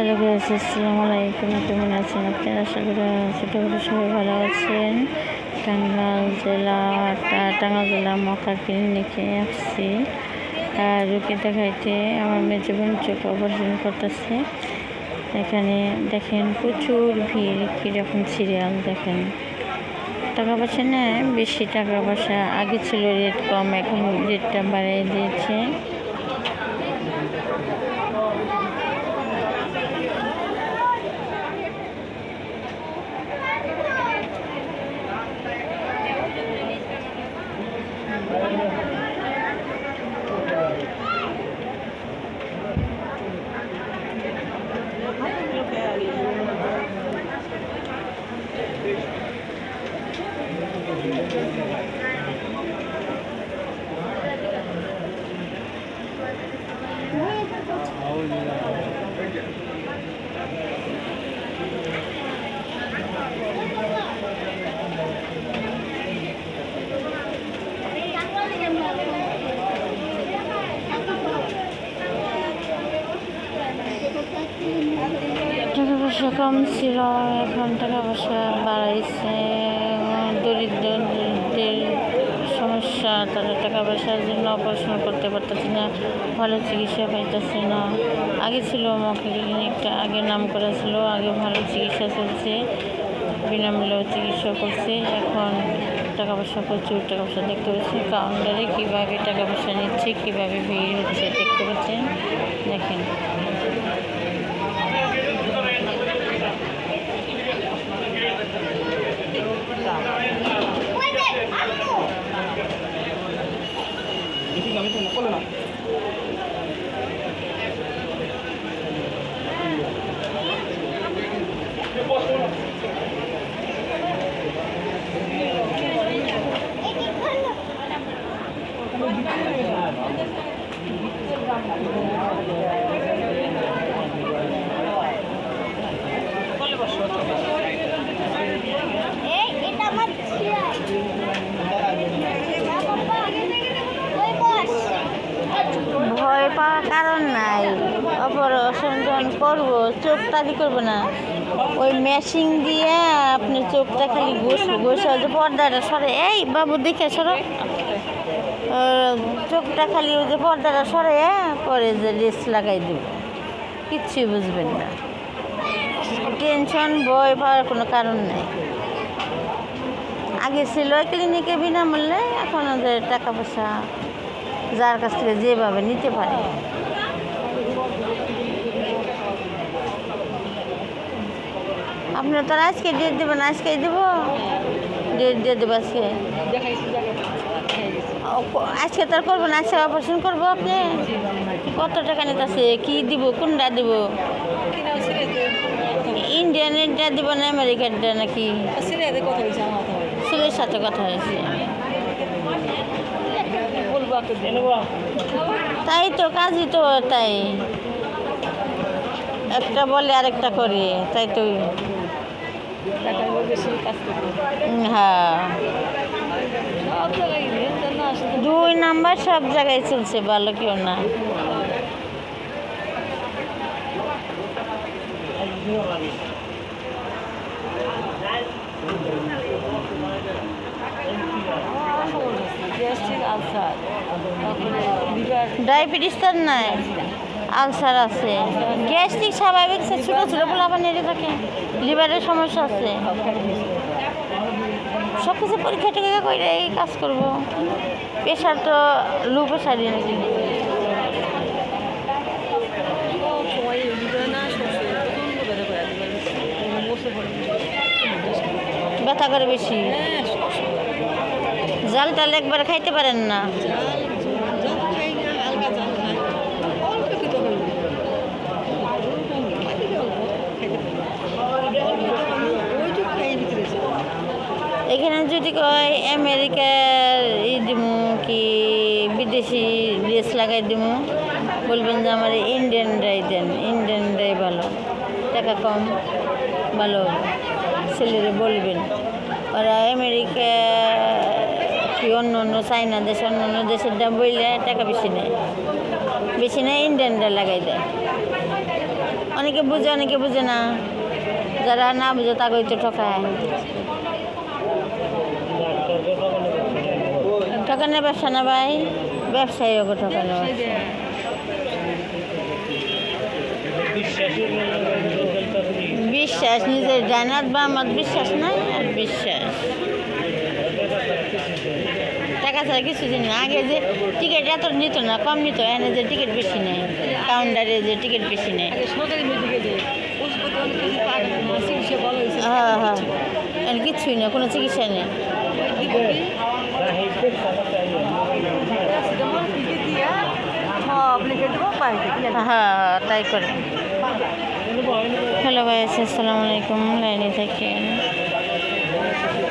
Hello guys, আসসালামু আলাইকুম। কেমন আছেন আপনারা? আশা করি ছোটোখাটো সবাই ভালো আছেন। টাঙ্গাইল জেলা মক্কা ক্লিনিকে আসছি রুগী দেখাইতে। আমার মেজো বোন চোখ অপারেশন করতেছে। এখানে দেখেন প্রচুর ভিড়, কীরকম সিরিয়াল দেখেন। টাকা পয়সা নেয় বেশি, টাকা পয়সা আগে ছিল রেট কম, এখন রেটটা বাড়িয়ে দিয়েছে। টাকা পয়সা কম ছিল, এখন টাকা পয়সা বাড়াইছে। দরিদ্রদের সমস্যা, তারা টাকা পয়সার জন্য অপারেশন করতে পারতেছে না, ভালো চিকিৎসা পাইতেছে না। আগে ছিল মক্কা ক্লিনিকটা, আগে নাম করা ছিল, আগে ভালো চিকিৎসা চলছে, বিনামূল্যে চিকিৎসা করছে। এখন টাকা পয়সা, প্রচুর টাকা পয়সা দেখতে পাচ্ছি। কাউন্টারে কীভাবে টাকা পয়সা নিচ্ছে, কীভাবে ভিড় হচ্ছে দেখতে পাচ্ছেন। দেখেন ভয় পাওয়ার কারণ নাই। অপারেশন যখন করবো চোখটা কি করবো না, ওই মেশিন দিয়ে আপনি চোখটা খালি ঘষে যে পর্দাটা সরে, এই বাবু দেখে সরো, চোখটা খালি ওই যে পর্দাটা সরে পরে যে রেস্ট লাগাই দেব, কিচ্ছুই বুঝবেন না। টেনশন ভয় পাওয়ার কোনো কারণ নেই। আগে ছিল ক্লিনিকে বিনামূল্যে, এখন ওদের টাকা পয়সা যার কাছ থেকে যেভাবে নিতে পারে। আপনার তো আজকে ডেট দেবেন, আজকেই দেবো, ডেট দিয়ে দেবো আজকে। আজকে তার করবেন, আজকে অপারেশন করবো। আপনি কত টাকা নিতেছে, কি দিব, কোনটা দিব? ইন্ডিয়ানেরটা দিব না আমেরিকানটা নাকি? ছেলের সাথে কথা হয়েছে, তাই তো কাজই তো তাই, একটা বলে আরেকটা করে, তাই তো। হ্যাঁ, 2 নাম্বার সব জায়গায় চলছে, ভালো কেউ না। ডায়াবেটিস তো নাই, আলসার আছে, গ্যাস্ট্রিক স্বাভাবিক, ছোটো ছোটো পোলাপান নেড়ে থাকে, লিভারের সমস্যা আছে। সব কিছু পরীক্ষা টরীক্ষা করে এই কাজ করবো। প্রেশার তো লো প্রেশারই নাকি, ব্যথা করে বেশি। জাল টাল একবার খাইতে পারেন না? এখানে যদি কয় আমেরিকার দিমু কি বিদেশি ড্রেস লাগাই দিমু, বলবেন যে আমার ইন্ডিয়ানরাই দেন, ইন্ডিয়ানরাই ভালো, টাকা কম, ভালো। ছেলেরে বলবেন, ওরা আমেরিকা কি অন্য অন্য চাইনা দেশ, অন্য অন্য দেশের দাম বইলে টাকা বেশি নেয়, ইন্ডিয়ানরা লাগাই দেয়। অনেকে বুঝে না, যারা না বুঝে তাকেই তো ঠকায়। ঠকানোর ব্যবসা না ভাই, ব্যবসায়ী ওকে ঠকানো। বিশ্বাস, নিজের জানাত বা আমার বিশ্বাস নাই, আর বিশ্বাস টাকা ছাড়া কিছু দিন না। আগে যে টিকিট এত নিত না, কম নিত, এনে যে টিকিট বেশি নেয়, কাউন্টারে যে টিকিট বেশি নেয়। হ্যাঁ হ্যাঁ, এর কিছুই না, কোনো চিকিৎসা নেই। হ্যাঁ তাই করে। হ্যালো ভাই, আসসালামু আলাইকুম, লাইনে থাকেন।